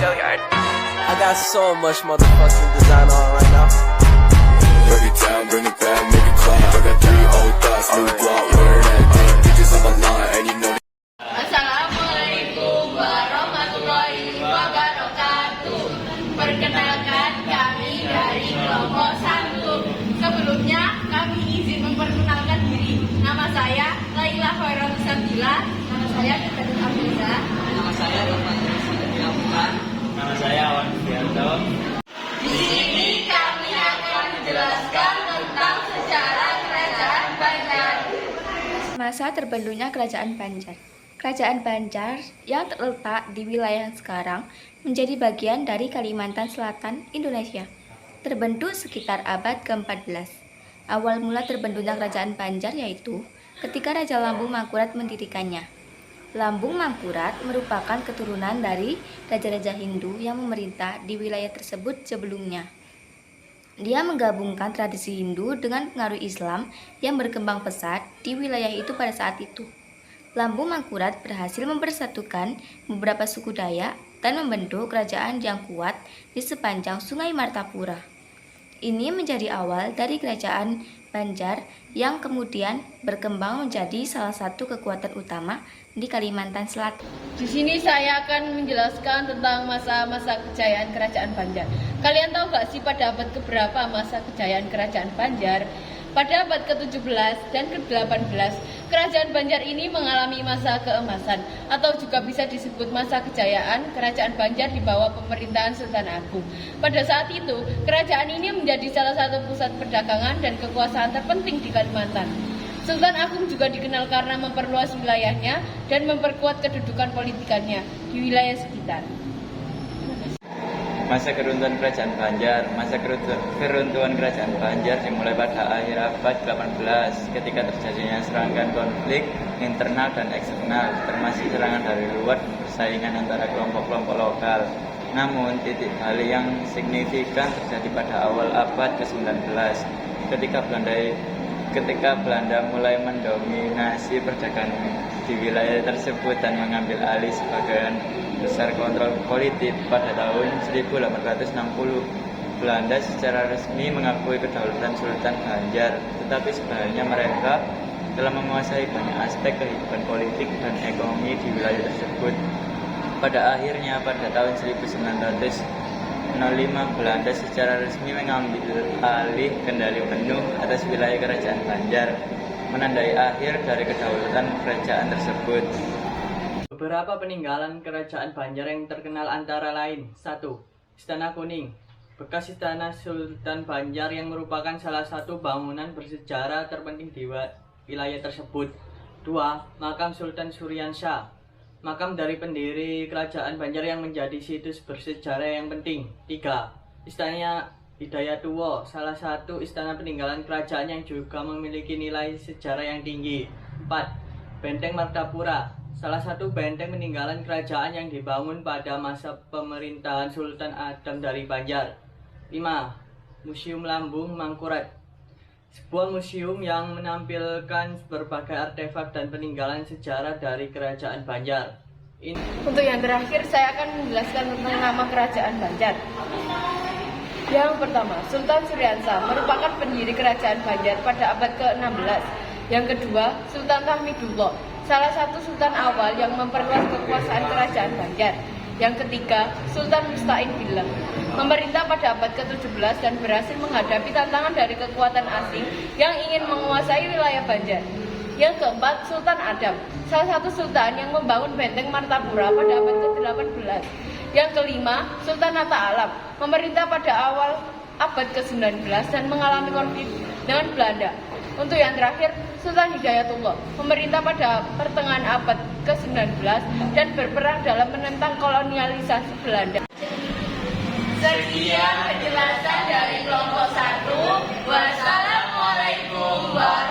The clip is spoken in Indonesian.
I got so much motherfucking design on right now. Break it down, bring it back, make it clap. I got 3 old thoughts, new guap, where that thing. Bitches on my line, and you know. Assalamualaikum warahmatullahi wabarakatuh. Perkenalkan kami dari kelompok 1. Sebelumnya kami izin memperkenalkan diri. Nama saya Laila Khairul Sabila. Nama saya Ketua Abdullah. Nama saya Roman Dilakukan. Nama saya Awan Bianto. Di sini kami akan menjelaskan tentang sejarah Kerajaan Banjar. Masa terbentuknya Kerajaan Banjar. Kerajaan Banjar yang terletak di wilayah sekarang menjadi bagian dari Kalimantan Selatan, Indonesia. Terbentuk sekitar abad ke-14. Awal mula terbentuknya Kerajaan Banjar yaitu ketika Raja Lambung Mangkurat mendirikannya. Lambung Mangkurat merupakan keturunan dari raja-raja Hindu yang memerintah di wilayah tersebut sebelumnya. Dia menggabungkan tradisi Hindu dengan pengaruh Islam yang berkembang pesat di wilayah itu pada saat itu. Lambung Mangkurat berhasil mempersatukan beberapa suku Dayak dan membentuk kerajaan yang kuat di sepanjang Sungai Martapura. Ini menjadi awal dari Kerajaan Banjar yang kemudian berkembang menjadi salah satu kekuatan utama di Kalimantan Selatan. Di sini saya akan menjelaskan tentang masa-masa kejayaan Kerajaan Banjar. Kalian tahu gak sih pada abad keberapa masa kejayaan Kerajaan Banjar? Pada abad ke-17 dan ke-18, Kerajaan Banjar ini mengalami masa keemasan atau juga bisa disebut masa kejayaan Kerajaan Banjar di bawah pemerintahan Sultan Agung. Pada saat itu, kerajaan ini menjadi salah satu pusat perdagangan dan kekuasaan terpenting di Kalimantan. Sultan Agung juga dikenal karena memperluas wilayahnya dan memperkuat kedudukan politikannya di wilayah sekitar. Masa keruntuhan Kerajaan Banjar. Masa keruntuhan Kerajaan Banjar dimulai pada akhir abad 18 ketika terjadinya serangkaian konflik internal dan eksternal, termasuk serangan dari luar persaingan antara kelompok-kelompok lokal. Namun titik balik yang signifikan terjadi pada awal abad ke-19 ketika Belanda mulai mendominasi perdagangan di wilayah tersebut dan mengambil alih sebagian besar kontrol politik. Pada tahun 1860, Belanda secara resmi mengakui kedaulatan Sultan Banjar, tetapi sebenarnya mereka telah menguasai banyak aspek kehidupan politik dan ekonomi di wilayah tersebut. Pada akhirnya, pada tahun 1905, Belanda secara resmi mengambil alih kendali penuh atas wilayah Kerajaan Banjar, menandai akhir dari kedaulatan kerajaan tersebut. Beberapa peninggalan Kerajaan Banjar yang terkenal antara lain: 1. Istana Kuning, bekas istana Sultan Banjar yang merupakan salah satu bangunan bersejarah terpenting di wilayah tersebut. 2. Makam Sultan Suryansyah, makam dari pendiri Kerajaan Banjar yang menjadi situs bersejarah yang penting. 3. Istana Hidayatullah, salah satu istana peninggalan kerajaan yang juga memiliki nilai sejarah yang tinggi. 4. Benteng Martapura, salah satu benteng peninggalan kerajaan yang dibangun pada masa pemerintahan Sultan Adam dari Banjar. 5. Museum Lambung Mangkurat, sebuah museum yang menampilkan berbagai artefak dan peninggalan sejarah dari Kerajaan Banjar. Untuk yang terakhir, saya akan menjelaskan tentang nama Kerajaan Banjar. Yang pertama, Sultan Suryansyah merupakan pendiri Kerajaan Banjar pada abad ke-16. Yang kedua, Sultan Hamidullah, salah satu sultan awal yang memperluas kekuasaan Kerajaan Banjar. Yang ketiga, Sultan Musta'in Billah, memerintah pada abad ke-17 dan berhasil menghadapi tantangan dari kekuatan asing yang ingin menguasai wilayah Banjar. Yang keempat, Sultan Adam, salah satu sultan yang membangun benteng Martapura pada abad ke-18. Yang kelima, Sultan Atta Alam, memerintah pada awal abad ke-19 dan mengalami konflik dengan Belanda. Untuk yang terakhir, Sultan Hidayatullah, memerintah pada pertengahan abad ke-19 dan berperang dalam menentang kolonialisasi Belanda. Sekian penjelasan dari kelompok 1. Wassalamualaikum warahmatullahi wabarakatuh.